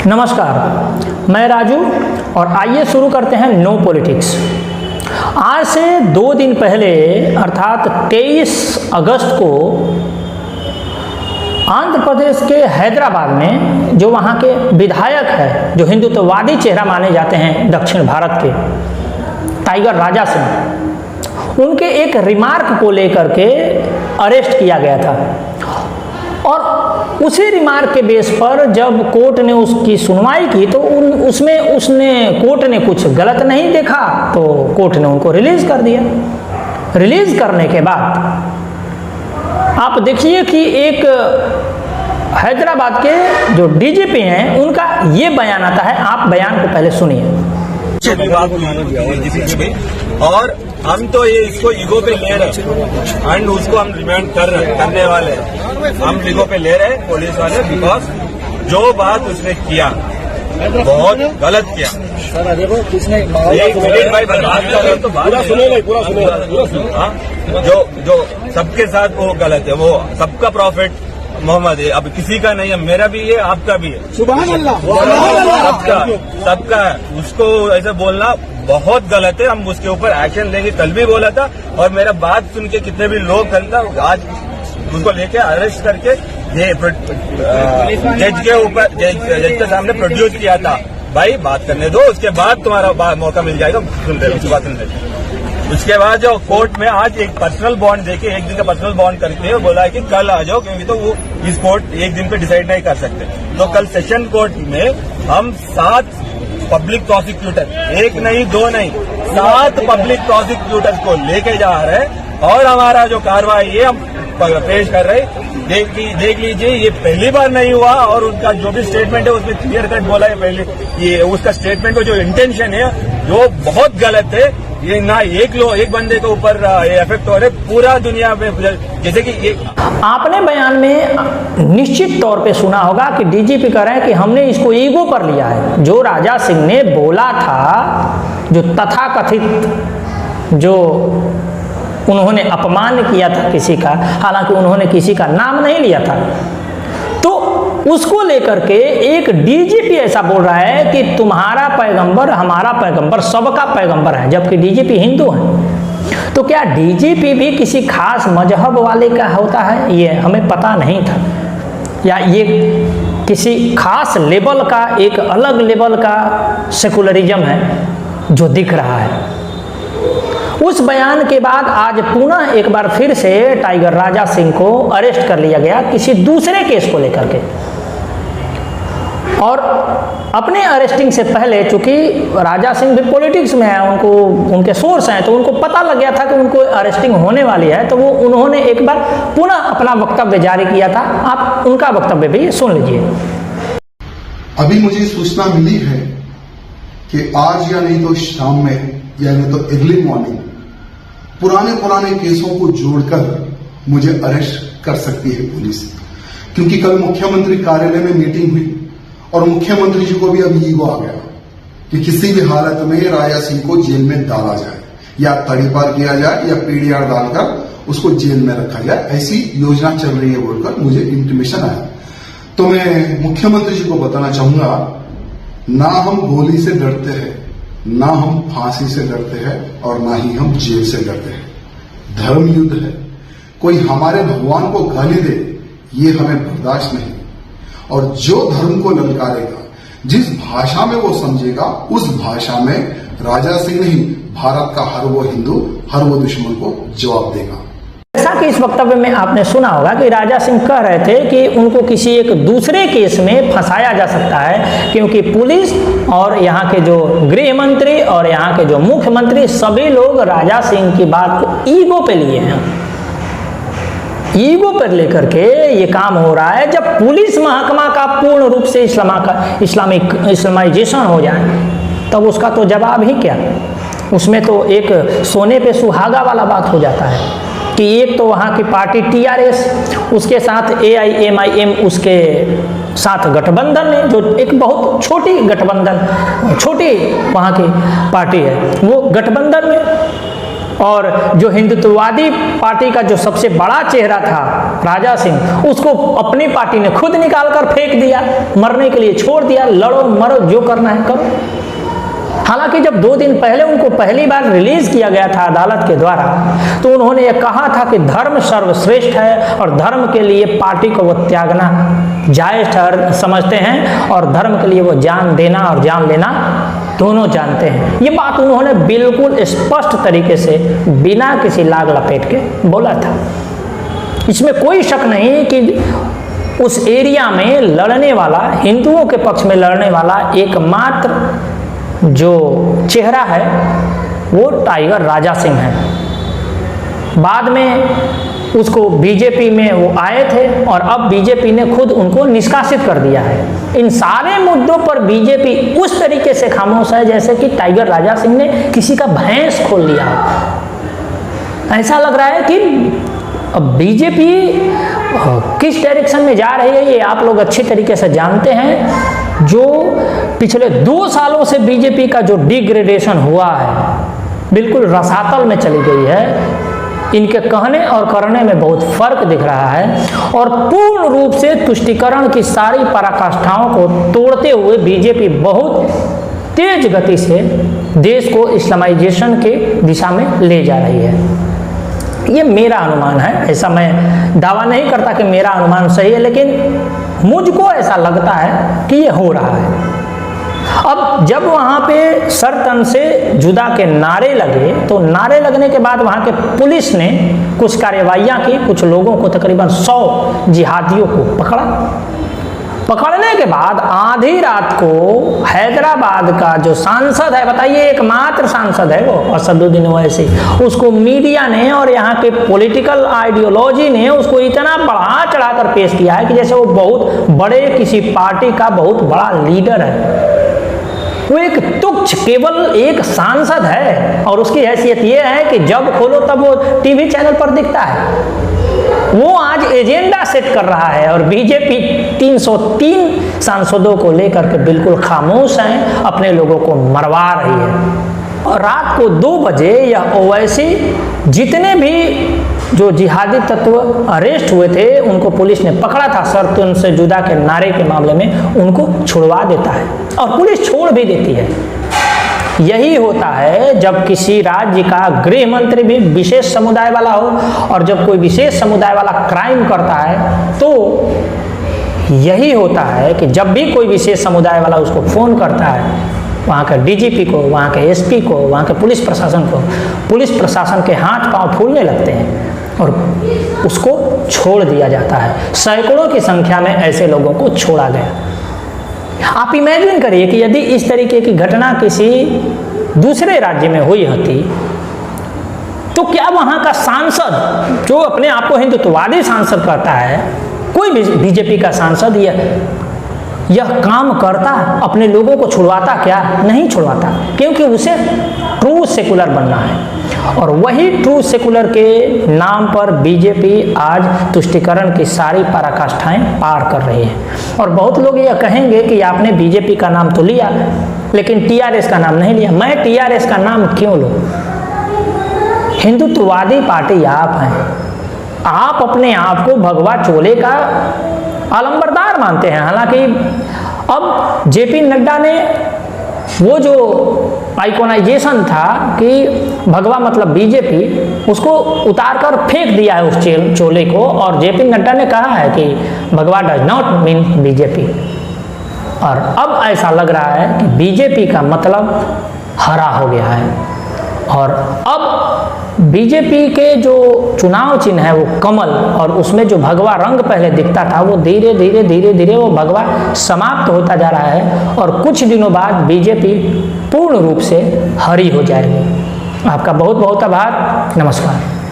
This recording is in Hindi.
नमस्कार, मैं राजू और आइए शुरू करते हैं नो पॉलिटिक्स। आज से 2 दिन पहले अर्थात 23 अगस्त को आंध्र प्रदेश के हैदराबाद में जो वहाँ के विधायक है, जो हिंदुत्ववादी चेहरा माने जाते हैं दक्षिण भारत के, टाइगर राजा सिंह, उनके एक रिमार्क को लेकर के अरेस्ट किया गया था। और उसी रिमार्क के बेस पर जब कोर्ट ने उसकी सुनवाई की तो कोर्ट ने कुछ गलत नहीं देखा तो कोर्ट ने उनको रिलीज कर दिया। रिलीज करने के बाद आप देखिए कि एक हैदराबाद के जो डीजीपी हैं उनका ये बयान आता है। आप बयान को पहले सुनिए। और हम तो ये इसको ईगो पे ले रहे एंड उसको हम रिमांड करने वाले हैं। हम ईगो पे ले रहे हैं पुलिस वाले, बिकॉज जो बात उसने किया बहुत गलत किया। एक मिनट भाई बात कर रहे तो पूरा सुने। जो सबके साथ वो गलत है, वो सबका प्रॉफिट मोहम्मद है, अब किसी का नहीं है, मेरा भी है, आपका भी है, सुभान अल्लाह, सबका है। उसको ऐसे बोलना बहुत गलत है। हम उसके ऊपर एक्शन लेंगे, कल भी बोला था। और मेरा बात सुन के कितने भी लोग करता, आज उसको लेके अरेस्ट करके ये जज के ऊपर जज के सामने प्रोड्यूस किया था। भाई बात करने दो, उसके बाद तुम्हारा मौका मिल जाएगा। सुन रहे उसकी बात सुन रहे। उसके बाद जो कोर्ट में आज एक पर्सनल बॉन्ड देके, एक दिन का पर्सनल बॉन्ड करके बोला है कि कल आ जाओ, क्योंकि तो वो इस कोर्ट एक दिन पे डिसाइड नहीं कर सकते। तो कल सेशन कोर्ट में हम 7 पब्लिक प्रोसिक्यूटर, 1 नहीं 2 नहीं 7 पब्लिक प्रोसिक्यूटर्स को लेके जा रहे हैं और हमारा जो कार्रवाई है हम पेश कर रहे हैं। देख लीजिए, ये पहली बार नहीं हुआ और उनका जो भी स्टेटमेंट है उसमें क्लियर कट बोला है। पहले ये उसका स्टेटमेंट को जो इंटेंशन है जो बहुत गलत है। ये ना एक बंदे के ऊपर इफेक्ट हो रहे, पूरा दुनिया में, जैसे कि आपने बयान में निश्चित तौर पे सुना होगा कि डीजीपी कह रहे हैं कि हमने इसको ईगो पर लिया है। जो राजा सिंह ने बोला था, जो तथाकथित जो उन्होंने अपमान किया था किसी का, हालांकि उन्होंने किसी का नाम नहीं लिया था, तो उसको लेकर के एक डीजीपी ऐसा बोल रहा है कि तुम्हारा पैगंबर हमारा पैगंबर सबका पैगंबर है, जबकि डीजीपी हिंदू है। तो क्या डीजीपी भी किसी खास मजहब वाले का होता है, ये हमें पता नहीं था, या ये किसी खास लेवल का, एक अलग लेवल का सेकुलरिज्म है जो दिख रहा है। उस बयान के बाद आज पुनः एक बार फिर से टाइगर राजा सिंह को अरेस्ट कर लिया गया किसी दूसरे केस को लेकर के। और अपने अरेस्टिंग से पहले, चूंकि राजा सिंह भी पॉलिटिक्स में है, उनके सोर्स हैं, तो उनको पता लग गया था कि उनको अरेस्टिंग होने वाली है, तो उन्होंने एक बार पुनः अपना वक्तव्य जारी किया था। आप उनका वक्तव्य भी सुन लीजिए। अभी मुझे सूचना मिली है कि आज या नहीं तो शाम में या नहीं तो अर्ली मॉर्निंग पुराने केसों को जोड़कर मुझे अरेस्ट कर सकती है पुलिस, क्योंकि कल मुख्यमंत्री कार्यालय में मीटिंग हुई और मुख्यमंत्री जी को भी अब ईगो आ गया कि किसी भी हालत में राजा सिंह को जेल में डाला जाए, या तड़ीपार किया जाए या पीडीआर डालकर उसको जेल में रखा जाए, ऐसी योजना चल रही है बोलकर मुझे इंटीमेशन आया। तो मैं मुख्यमंत्री जी को बताना चाहूंगा, ना हम गोली से डरते हैं, ना हम फांसी से डरते हैं और ना ही हम जेल से डरते हैं। धर्म युद्ध है, कोई हमारे भगवान को गाली दे ये हमें बर्दाश्त नहीं। और जो धर्म को ललकारेगा, जिस भाषा में वो समझेगा, उस भाषा में राजा सिंह नहीं, भारत का हर वो हिंदू, हर वो दुश्मन को जवाब देगा। जैसा कि इस वक्तव्य में आपने सुना होगा कि राजा सिंह कह रहे थे कि उनको किसी एक दूसरे केस में फंसाया जा सकता है, क्योंकि पुलिस और यहाँ के जो गृह मंत्री और यहाँ के जो मुख्यमंत्री सभी लोग राजा सिंह की बात को ईगो पे लिए हैं। ईगो पर लेकर के ये काम हो रहा है। जब पुलिस महकमा का पूर्ण रूप से इस्लामाइजेशन हो जाए तब उसका तो जवाब ही क्या। उसमें तो एक सोने पे सुहागा वाला बात हो जाता है कि एक तो वहाँ की पार्टी टीआरएस, उसके साथ एआईएमआईएम, उसके साथ गठबंधन है, जो एक बहुत छोटी गठबंधन, छोटी वहाँ की पार्टी है, वो गठबंधन में और जो हिंदुत्ववादी पार्टी का जो सबसे बड़ा चेहरा था राजा सिंह, उसको अपनी पार्टी ने खुद निकाल कर फेंक दिया, मरने के लिए छोड़ दिया। लड़ो मरो जो करना है करो। हालांकि जब 2 दिन पहले उनको पहली बार रिलीज किया गया था अदालत के द्वारा, तो उन्होंने ये कहा था कि धर्म सर्वश्रेष्ठ है और धर्म के लिए पार्टी को वो त्यागना जायज समझते हैं और धर्म के लिए वो जान देना और जान लेना दोनों जानते हैं। ये बात उन्होंने बिल्कुल स्पष्ट तरीके से बिना किसी लाग लपेट के बोला था। इसमें कोई शक नहीं कि उस एरिया में लड़ने वाला, हिंदुओं के पक्ष में लड़ने वाला एकमात्र जो चेहरा है वो टाइगर राजा सिंह है। बाद में उसको बीजेपी में वो आए थे और अब बीजेपी ने खुद उनको निष्कासित कर दिया है। इन सारे मुद्दों पर बीजेपी उस तरीके से खामोश है जैसे कि टाइगर राजा सिंह ने किसी का भैंस खोल लिया हो। ऐसा लग रहा है कि अब बीजेपी किस डायरेक्शन में जा रही है ये आप लोग अच्छी तरीके से जानते हैं। जो पिछले 2 सालों से बीजेपी का जो डिग्रेडेशन हुआ है, बिल्कुल रसातल में चली गई है। इनके कहने और करने में बहुत फर्क दिख रहा है और पूर्ण रूप से तुष्टीकरण की सारी पराकाष्ठाओं को तोड़ते हुए बीजेपी बहुत तेज गति से देश को इस्लामाइजेशन के दिशा में ले जा रही है। ये मेरा अनुमान है, ऐसा मैं दावा नहीं करता कि मेरा अनुमान सही है, लेकिन मुझको ऐसा लगता है कि ये हो रहा है। अब जब वहाँ पे सर तन से जुदा के नारे लगे, तो नारे लगने के बाद वहाँ के पुलिस ने कुछ कार्रवाइयाँ की, कुछ लोगों को तकरीबन 100 जिहादियों को पकड़ा। पकड़ने के बाद आधी रात को हैदराबाद का जो सांसद है, बताइए एकमात्र सांसद है वो असदुद्दीन ओवैसी, उसको मीडिया ने और यहाँ के पॉलिटिकल आइडियोलॉजी ने उसको इतना बढ़ा चढ़ाकर पेश किया है कि जैसे वो बहुत बड़े किसी पार्टी का बहुत बड़ा लीडर है। वो एक तुच्छ केवल एक सांसद है और उसकी हैसियत ये है कि जब खोलो तब वो टीवी चैनल पर दिखता है। वो आज एजेंडा सेट कर रहा है और बीजेपी 303 सांसदों को लेकर के बिल्कुल खामोश हैं, अपने लोगों को मरवा रही है। और रात को 2 बजे यह ओवैसी जितने भी जो जिहादी तत्व अरेस्ट हुए थे उनको पुलिस ने पकड़ा था सर तुम से जुदा के नारे के मामले में, उनको छुड़वा देता है और पुलिस छोड़ भी देती है। यही होता है जब किसी राज्य का गृह मंत्री भी विशेष समुदाय वाला हो और जब कोई विशेष समुदाय वाला क्राइम करता है तो यही होता है कि जब भी कोई विशेष समुदाय वाला उसको फोन करता है, वहाँ के डीजीपी को, वहाँ के एसपी को, वहाँ के पुलिस प्रशासन को, पुलिस प्रशासन के हाथ पांव फूलने लगते हैं और उसको छोड़ दिया जाता है। सैकड़ों की संख्या में ऐसे लोगों को छोड़ा गया। आप इमेजिन करिए कि यदि इस तरीके की घटना किसी दूसरे राज्य में हुई होती तो क्या वहाँ का सांसद जो अपने आप को हिंदुत्ववादी सांसद कहता है, कोई भी बीजेपी का सांसद यह काम करता, अपने लोगों को छुड़वाता? क्या नहीं छुड़वाता, क्योंकि उसे ट्रू सेकुलर बनना है। और वही ट्रू सेकुलर के नाम पर बीजेपी आज तुष्टीकरण की सारी पराकाष्ठाएं पार कर रही है। और बहुत लोग यह कहेंगे कि आपने बीजेपी का नाम तो लिया लेकिन टीआरएस का नाम नहीं लिया। मैं टीआरएस का नाम क्यों लूं? हिंदुत्ववादी पार्टी आप हैं, आप अपने आप को भगवा चोले का अलंबरदार मानते हैं। हालांकि अब जेपी नड्डा ने वो जो आइकोनाइजेशन था कि भगवा मतलब बीजेपी, उसको उतार कर फेंक दिया है उस चोले को, और जेपी नड्डा ने कहा है कि भगवा डज नॉट मीन बीजेपी। और अब ऐसा लग रहा है कि बीजेपी का मतलब हरा हो गया है और अब बीजेपी के जो चुनाव चिन्ह है वो कमल, और उसमें जो भगवा रंग पहले दिखता था वो धीरे धीरे वो भगवा समाप्त होता जा रहा है और कुछ दिनों बाद बीजेपी पूर्ण रूप से हरी हो जाएगी। आपका बहुत बहुत आभार। नमस्कार।